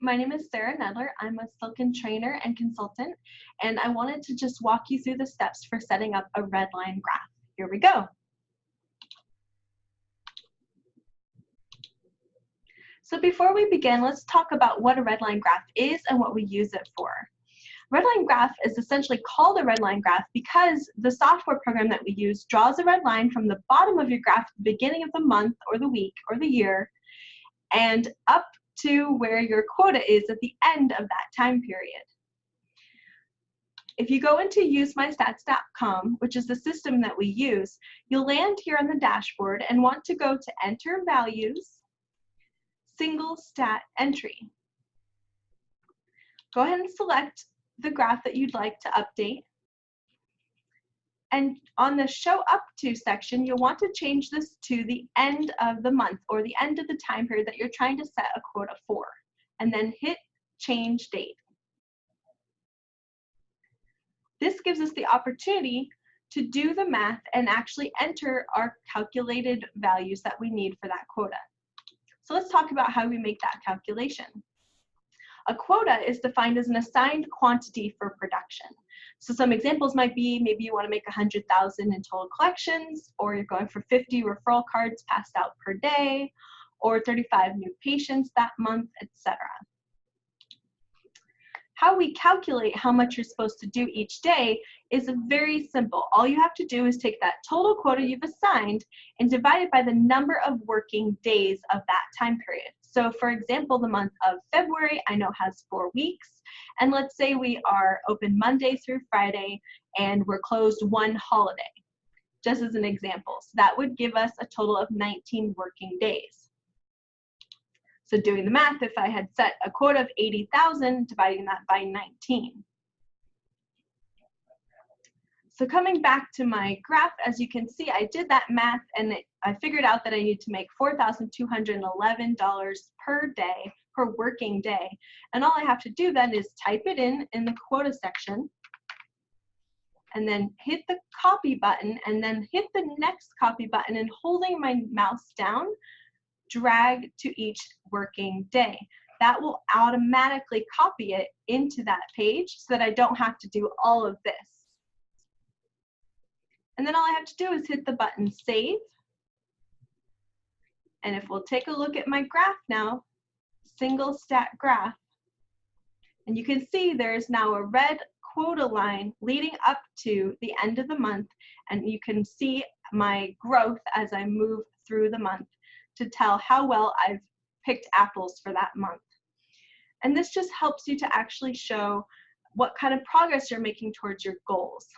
My name is Sarah Nedler. I'm a Silkin trainer and consultant, and I wanted to just walk you through the steps for setting up a Redline graph. Here we go. So before we begin, let's talk about what a Redline graph is and what we use it for. Redline graph is essentially called a Redline graph because the software program that we use draws a red line from the bottom of your graph at the beginning of the month or the week or the year and up to where your quota is at the end of that time period. If you go into usemystats.com, which is the system that we use, you'll land here on the dashboard and want to go to Enter Values, Single Stat Entry. Go ahead and select the graph that you'd like to update. And on the Show Up To section, you'll want to change this to the end of the month or the end of the time period that you're trying to set a quota for, and then hit Change Date. This gives us the opportunity to do the math and actually enter our calculated values that we need for that quota. So let's talk about how we make that calculation. A quota is defined as an assigned quantity for production. So some examples might be maybe you want to make 100,000 in total collections, or you're going for 50 referral cards passed out per day, or 35 new patients that month, etc. How we calculate how much you're supposed to do each day is very simple. All you have to do is take that total quota you've assigned and divide it by the number of working days of that time period. So for example, the month of February I know has 4 weeks, and let's say we are open Monday through Friday and we're closed one holiday, just as an example. So that would give us a total of 19 working days. So doing the math, if I had set a quota of 80,000, dividing that by 19. So coming back to my graph, as you can see, I did that math and I figured out that I need to make $4,211 per day, per working day. And all I have to do then is type it in the quota section, and then hit the copy button, and then hit the next copy button, and holding my mouse down, drag to each working day. That will automatically copy it into that page so that I don't have to do all of this. And then all I have to do is hit the button Save. And if we'll take a look at my graph now, single stat graph, and you can see there's now a red quota line leading up to the end of the month, and you can see my growth as I move through the month to tell how well I've picked apples for that month. And this just helps you to actually show what kind of progress you're making towards your goals.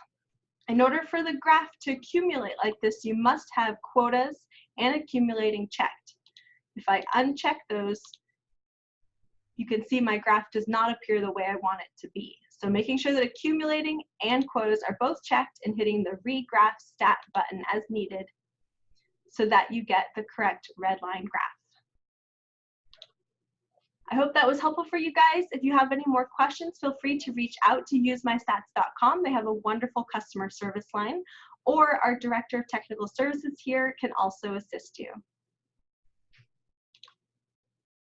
In order for the graph to accumulate like this, you must have quotas and accumulating checked. If I uncheck those, you can see my graph does not appear the way I want it to be. So making sure that accumulating and quotas are both checked and hitting the Regraph Stat button as needed so that you get the correct Redline graph. I hope that was helpful for you guys. If you have any more questions, feel free to reach out to usemystats.com. They have a wonderful customer service line, or our Director of Technical Services here can also assist you.